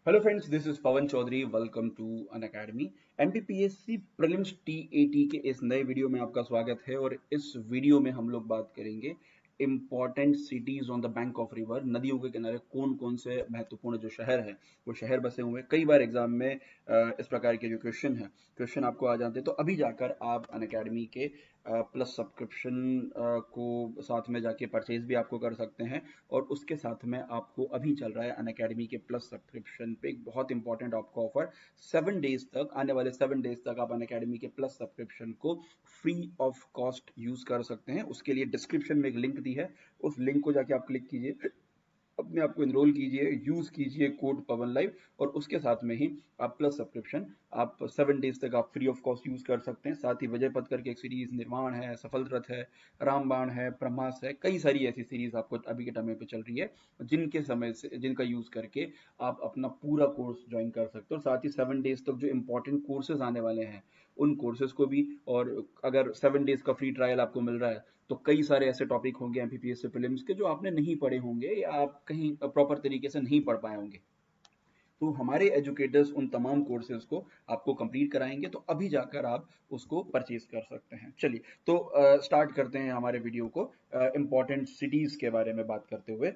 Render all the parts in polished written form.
Hello friends, this is Pawan Chaudhary. Welcome to Unacademy. MPPSC prelims TAT के इस नए video में आपका स्वागत है। और इस वीडियो में हम लोग बात करेंगे important CTs on the bank of river. नदियों के किनारे कौन कौन से महत्वपूर्ण जो शहर हैं वो शहर बसे हुए हैं। कई बार एग्जाम में इस प्रकार के जो क्वेश्चन आपको आ जाते हैं, तो अभी जाकर आप अन अकेडमी के प्लस सब्सक्रिप्शन को साथ में जाके परचेज भी आपको कर सकते हैं। और उसके साथ में आपको अभी चल रहा है अन अकेडमी के प्लस सब्सक्रिप्शन पे एक बहुत इंपॉर्टेंट आपको ऑफर। 7 डेज तक, आने वाले 7 डेज तक आप अन अकेडमी के प्लस सब्सक्रिप्शन को फ्री ऑफ कॉस्ट यूज कर सकते हैं। उसके लिए डिस्क्रिप्शन में एक लिंक दी है, उस लिंक को जाके आप क्लिक कीजिए, अपने आप को इनरोल कीजिए, यूज कीजिए कोड पवन लाइव, और उसके साथ में ही आप प्लस सब्सक्रिप्शन आप 7 डेज तक आप फ्री ऑफ कॉस्ट यूज कर सकते हैं। साथ ही विजय पथ करके एक सीरीज, निर्माण है, सफल रथ है, रामबाण है, ब्रह्मास है, कई सारी ऐसी सीरीज आपको अभी के टाइम पे चल रही है जिनका यूज करके आप अपना पूरा कोर्स ज्वाइन कर सकते हो। और साथ ही 7 डेज तक जो इंपॉर्टेंट कोर्सेज आने वाले हैं उन कोर्सेज को भी, और अगर 7 डेज का फ्री ट्रायल आपको मिल रहा है तो कई सारे ऐसे टॉपिक होंगे एमपीपीएससी प्रीलिम्स के जो आपने नहीं पढ़े होंगे या आप कहीं प्रॉपर तरीके से नहीं पढ़ पाए होंगे। तो हमारे एजुकेटर्स उन तमाम कोर्सेज को आपको कंप्लीट कराएंगे, तो अभी जाकर आप उसको परचेज कर सकते हैं। चलिए, तो स्टार्ट करते हैं हमारे वीडियो को इंपॉर्टेंट सिटीज के बारे में बात करते हुए।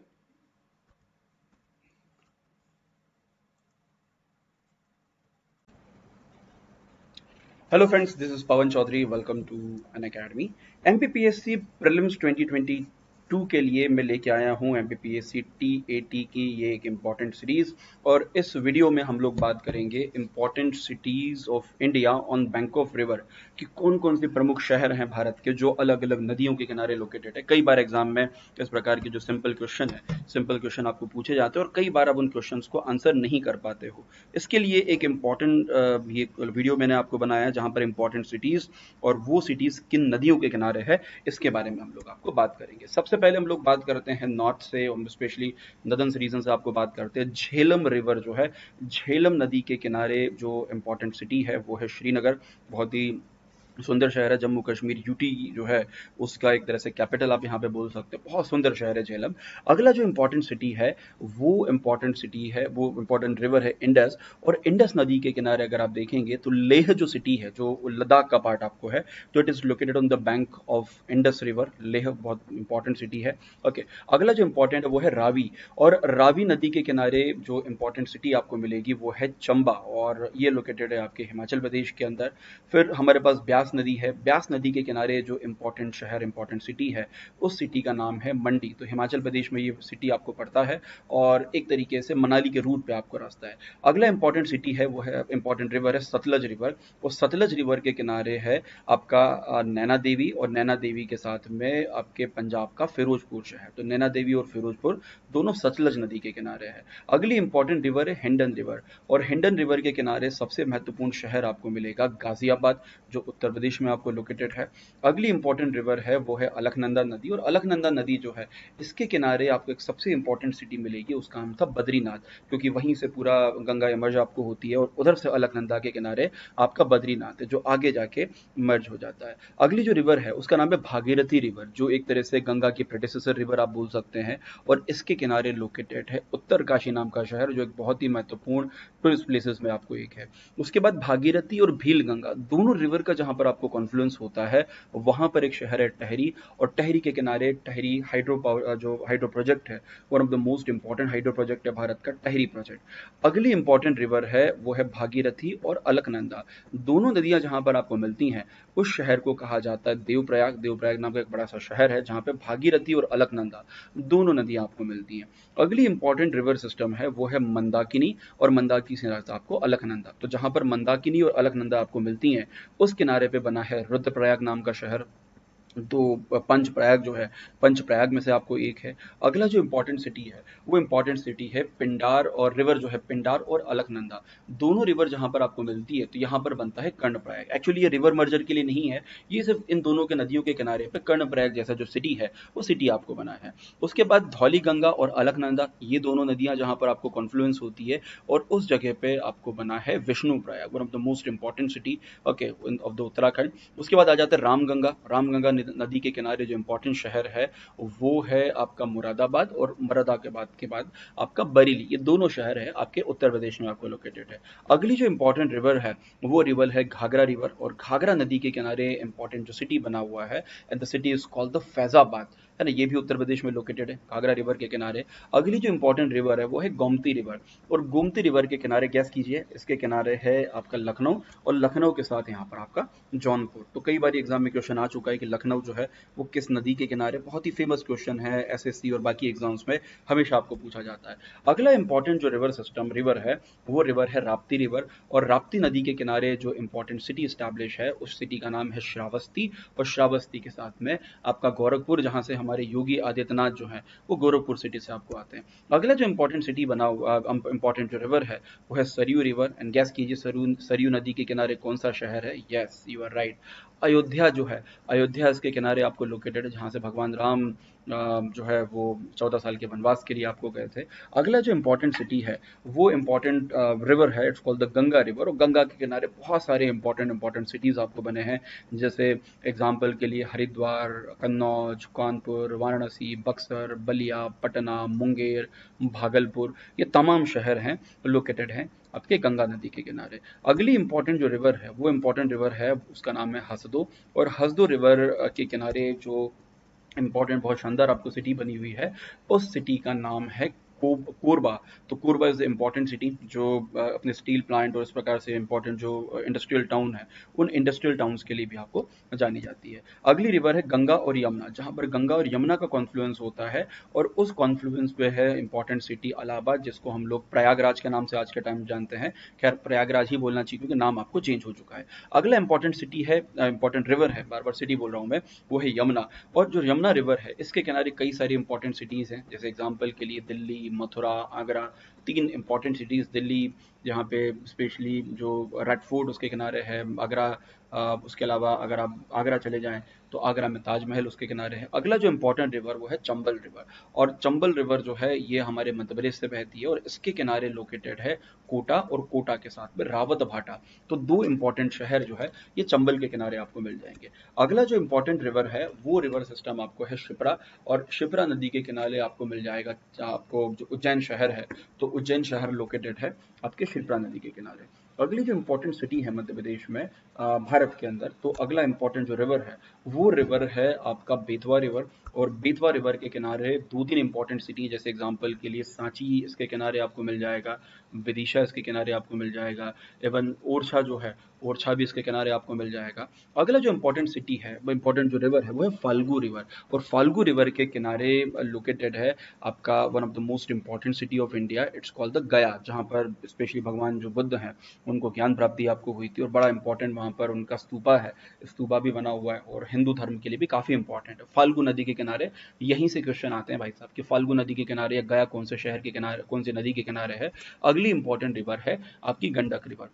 Hello friends, this is Pawan Chaudhary. Welcome to Unacademy. MPPSC prelims 2022 के लिए मैं लेके आया हूं एमपीपीएससी टीएटी की ये एक इम्पॉर्टेंट सीरीज। और इस वीडियो में हम लोग बात करेंगे important cities of India on bank of river कि कौन कौन से प्रमुख शहर हैं भारत के जो अलग अलग नदियों के किनारे लोकेटेड है। कई बार एग्जाम में इस प्रकार के जो सिंपल क्वेश्चन आपको पूछे जाते हैं और कई बार आप उन क्वेश्चंस को आंसर नहीं कर पाते हो। इसके लिए एक इम्पॉर्टेंट ये वीडियो मैंने आपको बनाया है जहां पर इम्पॉर्टेंट सिटीज और वो सिटीज किन नदियों के किनारे है इसके बारे में हम लोग आपको बात करेंगे। सबसे पहले हम लोग बात करते हैं नॉर्थ से, स्पेशली नदन रीजन से आपको बात करते हैं। झेलम रिवर जो है, झेलम नदी के किनारे जो इम्पॉर्टेंट सिटी है वो है श्रीनगर। बहुत ही सुंदर शहर है। जम्मू कश्मीर यूटी जो है उसका एक तरह से कैपिटल आप यहाँ पे बोल सकते हो। बहुत सुंदर शहर है झेलम। अगला जो इम्पोर्टेंट सिटी है वो इम्पोर्टेंट रिवर है इंडस। और इंडस नदी के किनारे अगर आप देखेंगे तो लेह जो सिटी है, जो लद्दाख का पार्ट आपको है, तो it is located on the bank of Indus river. Leh बहुत इंपॉर्टेंट सिटी है। ओके, अगला जो इम्पोर्टेंट है वो है रावी। और रावी नदी के किनारे जो इम्पोर्टेंट सिटी आपको मिलेगी वो है चंबा, और ये लोकेटेड है आपके हिमाचल प्रदेश के अंदर। फिर हमारे पास ब्यास नदी है। ब्यास नदी के किनारे जो इम्पोर्टेंट शहर, इम्पोर्टेंट सिटी है, उस सिटी का नाम है मंडी। तो हिमाचल प्रदेश में ये सिटी आपको पड़ता है और एक तरीके से मनाली के रूट पे आपको रास्ता है। अगला इम्पोर्टेंट सिटी है वो है, इम्पोर्टेंट रिवर है सतलज रिवर। और सतलज रिवर के किनारे है आपका नैना देवी, और नैना देवी के साथ में आपके पंजाब का फिरोजपुर शहर। तो नैना देवी और फिरोजपुर दोनों सतलज नदी के किनारे है। अगली इंपॉर्टेंट रिवर है हिंडन रिवर। और हिंडन रिवर के किनारे सबसे महत्वपूर्ण शहर आपको मिलेगा गाजियाबाद, जो उत्तर प्रदेश में आपको लोकेटेड है। अगली इंपॉर्टेंट रिवर है वो है अलकनंदा नदी। और अलकनंदा नदी जो है इसके किनारे आपको एक सबसे इंपॉर्टेंट सिटी मिलेगी, उसका नाम था बद्रीनाथ, क्योंकि वहीं से पूरा गंगा मर्ज आपको होती है और उधर से अलकनंदा के किनारे आपका बद्रीनाथ है जो आगे जाके मर्ज हो जाता है। अगली जो रिवर है उसका नाम है भागीरथी रिवर, जो एक तरह से गंगा की प्रेडेसेसर रिवर आप बोल सकते हैं। और इसके किनारे लोकेटेड है उत्तरकाशी नाम का शहर, जो एक बहुत ही महत्वपूर्ण टूरिस्ट प्लेसेस में आपको एक है। उसके बाद भागीरथी और भील गंगा दोनों रिवर का जहां पर आपको कॉन्फ्लुएंस होता है वहां पर एक शहर है टहरी। और टहरी के किनारे टहरी हाइड्रो पावर, जो हाइड्रो प्रोजेक्ट है, one of the most important hydro project है भारत का, टहरी प्रोजेक्ट। अगली इंपॉर्टेंट रिवर है वो है भागीरथी और अलकनंदा। दोनों नदियां जहां पर आपको मिलती हैं उस शहर को कहा जाता है देवप्रयाग। देवप्रयाग नाम का एक बड़ा सा शहर है जहां पे भागीरथी और अलकनंदा दोनों नदियां आपको मिलती हैं। अगली इंपॉर्टेंट रिवर सिस्टम है वो है मंदाकिनी। और मंदाकिनी से रास्ता आपको अलकनंदा। तो जहां पर मंदाकिनी और अलकनंदा आपको मिलती हैं उस किनारे पे बना है रुद्रप्रयाग नाम का शहर। तो पंच प्रयाग जो है, पंच प्रयाग में से आपको एक है। अगला जो इंपॉर्टेंट सिटी है वो इंपॉर्टेंट सिटी है पिंडार। और रिवर जो है पिंडार और अलकनंदा दोनों रिवर जहां पर आपको मिलती है तो यहाँ पर बनता है कर्णप्रयाग। एक्चुअली ये रिवर मर्जर के लिए नहीं है, ये सिर्फ इन दोनों के नदियों के किनारे पे कर्णप्रयाग जैसा जो सिटी है वो सिटी आपको बना है। उसके बाद धौली गंगा और अलकनंदा, ये दोनों नदियां जहां पर आपको कॉन्फ्लुएंस होती है और उस जगह पे आपको बना है Vishnu Prayag, one of the most important city okay of the Uttarakhand. उसके बाद आ जाता है रामगंगा। रामगंगा नदी के किनारे जो इम्पोर्टेंट शहर है वो है आपका मुरादाबाद, और मुरादा के बाद आपका बरेली। ये दोनों शहर है आपके उत्तर प्रदेश में आपको लोकेटेड है। अगली जो इम्पोर्टेंट रिवर है वो रिवर है घाघरा रिवर, और घाघरा नदी के किनारे इम्पोर्टेंट जो सिटी बना हुआ है, and the city is called the Faizabad, है ना, ये भी उत्तर प्रदेश में लोकेटेड है घाघरा रिवर के किनारे। अगली जो इंपॉर्टेंट रिवर है वो है गोमती रिवर, और गोमती रिवर के किनारे गैस कीजिए, इसके किनारे है आपका लखनऊ, और लखनऊ के साथ यहाँ पर आपका जौनपुर। तो कई बार एग्जाम में क्वेश्चन आ चुका है कि लखनऊ जो है वो किस नदी के किनारे, बहुत ही फेमस क्वेश्चन है, एसएससी और बाकी एग्जाम्स में हमेशा आपको पूछा जाता है। अगला इंपॉर्टेंट जो रिवर है वो रिवर है राप्ती रिवर, और राप्ती नदी के किनारे जो इंपॉर्टेंट सिटी स्टैब्लिश है उस सिटी का नाम है श्रावस्ती, और श्रावस्ती के साथ में आपका गोरखपुर, जहां से हमारे योगी आदित्यनाथ जो है वो गोरखपुर सिटी से आपको आते हैं। अगला जो इंपॉर्टेंट सिटी बना हुआ इंपॉर्टेंट जो रिवर है वो है सरयू रिवर, एंड गैस कीजिए सरयू नदी के किनारे कौन सा शहर है। Yes, you are right, Ayodhya जो है, अयोध्या इसके किनारे आपको लोकेटेड है, जहाँ से भगवान राम जो है वो 14 साल के वनवास के लिए आपको गए थे। अगला जो इम्पोर्टेंट सिटी है वो इम्पोर्टेंट रिवर है, it's called the Ganga river, और गंगा के किनारे बहुत सारे इंपॉर्टेंट सिटीज़ आपको बने हैं, जैसे एग्जाम्पल के लिए हरिद्वार, कन्नौज, कानपुर, वाराणसी, बक्सर, बलिया, पटना, मुंगेर, भागलपुर, ये तमाम शहर हैं लोकेटेड हैं आपके गंगा नदी के किनारे। अगली इंपॉर्टेंट जो रिवर है वो इंपॉर्टेंट रिवर है, उसका नाम है हसदो, और हसदो रिवर के किनारे जो इंपॉर्टेंट बहुत शानदार आपको सिटी बनी हुई है उस सिटी का नाम है कोरबा। तो Korba is the important city जो अपने स्टील प्लांट और इस प्रकार से इम्पॉर्टेंट जो इंडस्ट्रियल टाउन है उन इंडस्ट्रियल टाउन्स के लिए भी आपको जानी जाती है। अगली रिवर है गंगा और यमुना, जहाँ पर गंगा और यमुना का कॉन्फ्लुएंस होता है, और उस कॉन्फ्लुएंस पे है इंपॉर्टेंट सिटी इलाहाबाद, जिसको हम लोग प्रयागराज के नाम से आज के टाइम जानते हैं। खैर प्रयागराज ही बोलना चाहिए क्योंकि नाम आपको चेंज हो चुका है। अगला इंपॉर्टेंट सिटी है, इंपॉर्टेंट रिवर है, बार बार सिटी बोल रहा हूँ मैं, वो है यमुना। और जो यमुना रिवर है इसके किनारे कई सारी इंपॉर्टेंट सिटीज़ हैं, जैसे एग्जांपल के लिए दिल्ली, मथुरा, आगरा, तीन इंपॉर्टेंट सिटीज़। दिल्ली जहाँ पे स्पेशली जो रेड फोर्ट उसके किनारे है, आगरा, उसके अलावा अगर आप आगरा चले जाएं तो आगरा में ताजमहल उसके किनारे है। अगला जो इंपॉर्टेंट रिवर वो है चंबल रिवर, और चंबल रिवर जो है ये हमारे मध्य प्रदेश से बहती है, और इसके किनारे लोकेटेड है कोटा, और कोटा के साथ में रावत भाटा। तो दो इंपॉर्टेंट शहर जो है ये चंबल के किनारे आपको मिल जाएंगे। अगला जो इंपॉर्टेंट रिवर है वो रिवर सिस्टम आपको है शिप्रा, और शिप्रा नदी के किनारे आपको मिल जाएगा आपको जो उज्जैन शहर है, तो उज्जैन शहर लोकेटेड है आपके शिप्रा नदी के किनारे। अगली जो इंपॉर्टेंट सिटी है मध्य प्रदेश में भारत के अंदर, तो अगला इंपॉर्टेंट जो रिवर है वो रिवर है आपका बेतवा रिवर, और बेतवा रिवर के किनारे दो तीन इंपॉर्टेंट सिटी, जैसे एग्जांपल के लिए सांची इसके किनारे आपको मिल जाएगा, विदिशा इसके किनारे आपको मिल जाएगा, एवं ओरछा जो है ओरछा भी इसके किनारे आपको मिल जाएगा। अगला जो इंपॉर्टेंट सिटी है वो इंपॉर्टेंट जो रिवर है वो है फाल्गु रिवर, और फाल्गु रिवर के किनारे लोकेटेड है आपका one of the most important city of India, it's called the गया, जहाँ पर स्पेशली भगवान जो बुद्ध हैं उनको ज्ञान प्राप्ति आपको हुई थी, और बड़ा इंपॉर्टेंट वहाँ पर उनका स्तूपा है, स्तूपा भी बना हुआ है, और हिंदू धर्म के लिए भी काफ़ी इंपॉर्टेंट है। फाल्गु नदी के किनारे यहीं से क्वेश्चन आते हैं भाई साहब कि फाल्गु नदी के किनारे या गया कौन से शहर के किनारे, कौन सी नदी के किनारे है। अगली इंपॉर्टेंट रिवर है आपकी गंडक रिवर,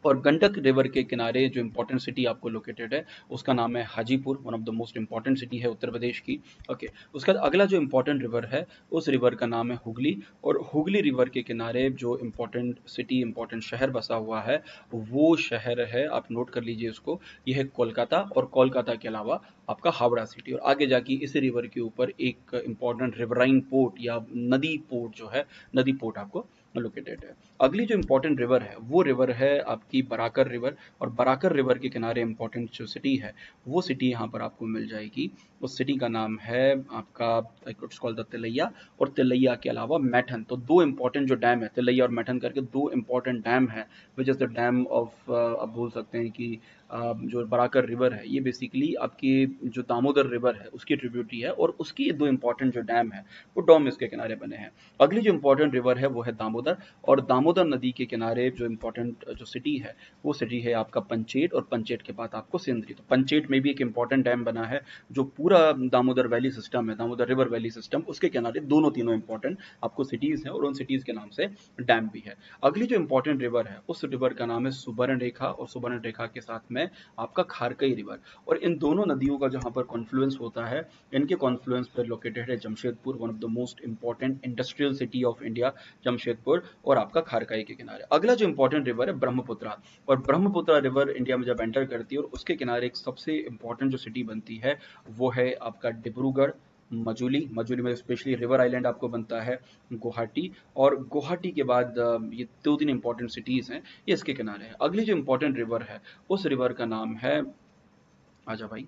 और गंडक रिवर के किनारे जो इंपॉर्टेंट सिटी आपको लोकेटेड है उसका नाम है Hajipur, one of the most important city है उत्तर प्रदेश की। ओके, उसका अगला जो इंपॉर्टेंट रिवर है उस रिवर का नाम है हुगली, और हुगली रिवर के किनारे जो इंपॉर्टेंट सिटी इंपॉर्टेंट शहर बसा हुआ है वो शहर है, आप नोट कर लीजिए उसको, यह है कोलकाता, और कोलकाता के अलावा आपका हावड़ा सिटी, और आगे जाके इस रिवर के ऊपर एक इंपॉर्टेंट रिवराइन पोर्ट या नदी पोर्ट जो है, नदी पोर्ट आपको लोकेटेड है। अगली जो इंपॉर्टेंट रिवर है वो रिवर है आपकी बराकर रिवर, और बराकर रिवर के किनारे इंपॉर्टेंट जो सिटी है वो सिटी यहाँ पर आपको मिल जाएगी, उस सिटी का नाम है आपका इट्स कॉल्ड द तिलैया, और तिलैया के अलावा मैठन। तो दो इंपॉर्टेंट जो डैम है तिलैया और मैठन करके दो इंपॉर्टेंट डैम है, which is the dam of, आप बोल सकते हैं कि जो बराकर रिवर है ये बेसिकली आपकी जो दामोदर रिवर है उसकी ट्रिब्यूटरी है, और उसकी दो इंपॉर्टेंट जो डैम है वो डॉम इसके किनारे बने हैं। अगली जो इंपॉर्टेंट रिवर है वो है दामोदर, और दामोदर नदी के किनारे जो इंपॉर्टेंट जो सिटी है वो सिटी है आपका पंचेत, और पंचेत के बाद आपको सिंदरी। तो पंचेत में भी एक इंपॉर्टेंट डैम बना है, जो पूरा दामोदर वैली सिस्टम है, दामोदर रिवर वैली सिस्टम, उसके किनारे दोनों तीनों इंपॉर्टेंट आपको सिटीज हैं, और उन सिटीज के नाम से डैम भी है। अगली जो इंपॉर्टेंट रिवर है उस रिवर का नाम है सुबर्ण रेखा, और सुबर्ण रेखा के साथ में आपका खारकई रिवर, और इन दोनों नदियों का जहाँ पर कॉन्फ्लुएंस होता है, इनके कॉन्फ्लुएंस पर लोकेटेड है Jamshedpur, one of the most important industrial city of India, Jamshedpur, और आपका खारकाई के किनारे। अगला जो इंपॉर्टेंट रिवर है ब्रह्मपुत्रा, और ब्रह्मपुत्रा रिवर इंडिया में जब एंटर करती है और उसके किनारे एक सबसे इंपॉर्टेंट जो सिटी बनती है वो है आपका डिब्रूगढ़, मजूली में स्पेशली रिवर आइलैंड आपको बनता है, गुवाहाटी, और गुवाहाटी के बाद ये 2-3 इंपॉर्टेंट सिटीज हैं, ये इसके किनारे हैं। अगली जो इंपॉर्टेंट रिवर है उस रिवर का नाम है, आजा भाई,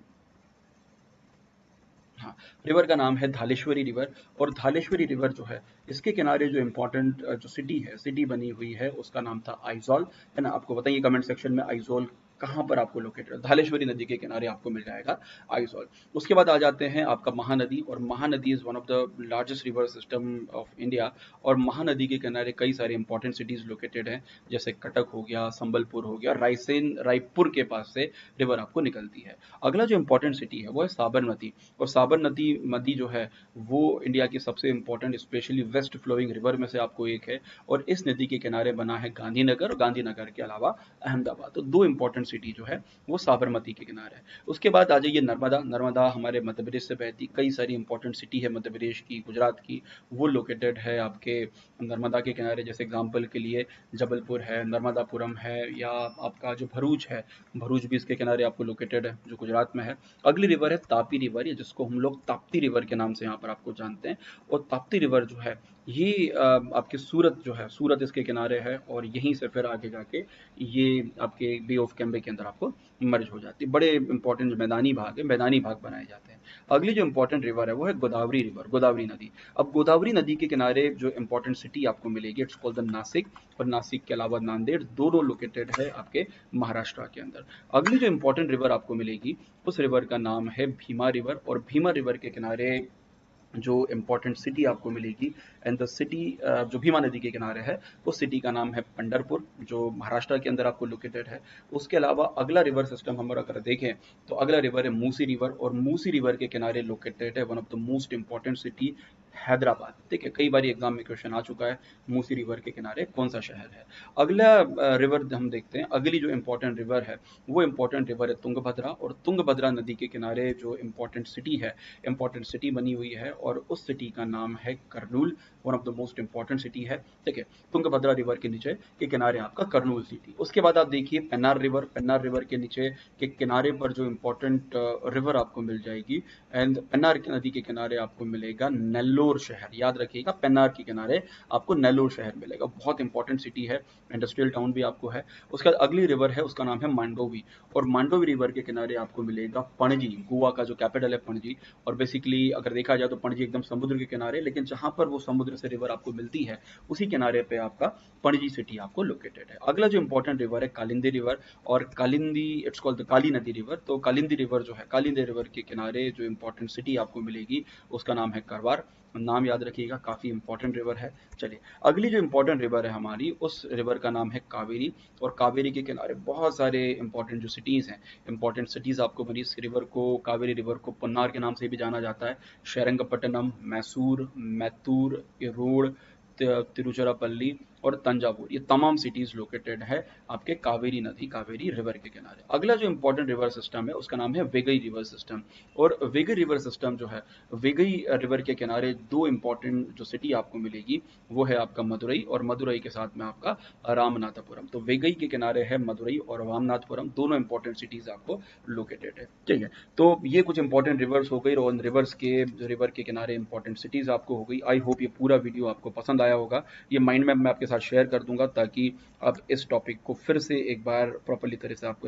हाँ, रिवर का नाम है धालेश्वरी रिवर। और धालेश्वरी रिवर जो है इसके किनारे जो इम्पोर्टेंट जो सिटी बनी हुई है उसका नाम था आइजॉल, है ना। आपको बताइए कमेंट सेक्शन में आइजॉल कहाँ पर आपको लोकेटेड है। धालेश्वरी नदी के किनारे आपको मिल जाएगा आइजॉल। उसके बाद आ जाते हैं आपका महानदी, और Mahanadi is one of the largest river system of India, और महानदी के किनारे कई सारे इंपॉर्टेंट सिटीज लोकेटेड हैं, जैसे कटक हो गया, संबलपुर हो गया, रायपुर के पास से रिवर आपको निकलती है। अगला जो इंपॉर्टेंट सिटी है वो है साबरमती, और साबरमती नदी जो है वो इंडिया की सबसे important specially west flowing river में से आपको एक है, और इस नदी के किनारे बना है गांधीनगर, और गांधीनगर के अलावा अहमदाबाद। तो 2 इंपॉर्टेंट सिटी जो है वो साबरमती के किनारे है। उसके बाद आ जाइए नर्मदा हमारे मध्य प्रदेश से बहती कई सारी इंपॉर्टेंट सिटी है मध्य प्रदेश की, गुजरात की, वो लोकेटेड है आपके नर्मदा के किनारे। जैसे एग्जाम्पल के लिए जबलपुर है, नर्मदापुरम है, या आपका जो भरूच है, भरूच भी इसके किनारे आपको लोकेटेड है जो गुजरात में है। अगली रिवर है तापी रिवर, या जिसको हम लोग ताप्ती रिवर के नाम से यहाँ पर आपको जानते हैं, और ताप्ती रिवर जो है ये आपके सूरत जो है, सूरत इसके किनारे है, और यहीं से फिर आगे जाके ये आपके बे ऑफ कैम्बे के अंदर आपको मर्ज हो जाती है। बड़े इंपॉर्टेंट जो मैदानी भाग है, मैदानी भाग बनाए जाते हैं। अगली जो इंपॉर्टेंट रिवर है वो है गोदावरी रिवर, गोदावरी नदी। अब गोदावरी नदी के किनारे जो इंपॉर्टेंट सिटी आपको मिलेगी इट्स कॉल्ड द नासिक, और नासिक के अलावा नांदेड़, दोनों लोकेटेड है आपके महाराष्ट्र के अंदर। अगली जो इंपॉर्टेंट रिवर आपको मिलेगी उस रिवर का नाम है भीमा रिवर, और भीमा रिवर के किनारे जो इम्पोर्टेंट सिटी आपको मिलेगी, एंड द सिटी जो भीमा नदी के किनारे है उस सिटी का नाम है पंढरपुर, जो महाराष्ट्र के अंदर आपको लोकेटेड है। उसके अलावा अगला रिवर सिस्टम हम अगर देखें तो अगला रिवर है मूसी रिवर, और मूसी रिवर के किनारे लोकेटेड है one of the most important city Hyderabad. ठीक है, कई बार एग्जाम में क्वेश्चन आ चुका है मूसी रिवर के किनारे कौन सा शहर है। अगला रिवर हम देखते हैं, अगली जो इंपॉर्टेंट रिवर है वो इंपॉर्टेंट रिवर है तुंगभद्रा, और तुंगभद्रा नदी के किनारे जो इंपॉर्टेंट सिटी है, इंपॉर्टेंट सिटी बनी हुई है, और उस सिटी का नाम है Kurnool, one of the most important city है। ठीक है, तुंगभद्रा रिवर के नीचे के किनारे आपका कर्नूल सिटी। उसके बाद आप देखिए पेन्नार रिवर, पेन्नार रिवर के नीचे के किनारे पर जो इंपॉर्टेंट रिवर आपको मिल जाएगी, एंड पेन्नार नदी के किनारे आपको मिलेगा नेल्लोर शहर। याद रखिएगा पेन्नार के किनारे आपको नेल्लोर शहर मिलेगा, बहुत इंपॉर्टेंट सिटी है, इंडस्ट्रियल टाउन भी आपको है। उसके बाद अगली रिवर है उसका नाम है मांडोवी, और मांडोवी रिवर के किनारे आपको मिलेगा पणजी, गोवा का जो कैपिटल है पणजी। और बेसिकली अगर देखा जाए तो पणजी एकदम समुद्र के किनारे, लेकिन जहां पर वो समुद्र से रिवर आपको मिलती है उसी किनारे पे आपका पणजी सिटी आपको लोकेटेड है। अगला जो इंपॉर्टेंट रिवर है कालिंदी रिवर, और कालिंदी इट्स कॉल्ड द काली नदी रिवर। तो कालिंदी रिवर जो है, कालिंदी रिवर के किनारे जो इंपॉर्टेंट सिटी आपको मिलेगी उसका नाम है करवार, नाम याद रखिएगा, काफी इंपॉर्टेंट रिवर है। चलिए अगली जो इंपॉर्टेंट रिवर है हमारी, उस रिवर का नाम है कावेरी, और कावेरी के किनारे बहुत सारे इंपॉर्टेंट जो सिटीज हैं, इंपॉर्टेंट सिटीज आपको बनी। इस रिवर को, कावेरी रिवर को पन्नार के नाम से भी जाना जाता है, श्रीरंगपट्टनम, मैसूर, मैतूर, इरोड, तिरुचिरापल्ली और तंजावुर, ये तमाम सिटीज लोकेटेड है आपके कावेरी नदी, कावेरी रिवर के किनारे। अगला जो इंपॉर्टेंट रिवर सिस्टम है उसका नाम है वेगई रिवर सिस्टम, और वेगई रिवर सिस्टम जो है, वेगई रिवर के किनारे 2 इंपॉर्टेंट जो सिटी आपको मिलेगी वो है आपका मदुरई, और मदुरई के साथ में आपका रामनाथपुरम। तो वेगई के किनारे है मदुरई और रामनाथपुरम, दोनों इंपॉर्टेंट सिटीज आपको लोकेटेड है। ठीक है, तो ये कुछ इंपॉर्टेंट रिवर्स हो गई, और रिवर के किनारे इंपॉर्टेंट सिटीज आपको हो गई। आई होप ये पूरा वीडियो आपको पसंद आया होगा। ये माइंड मैप मैं आपके साथ शेयर कर दूंगा ताकि आप इस टॉपिक को फिर से एक बार प्रॉपर्ली तरह से आपको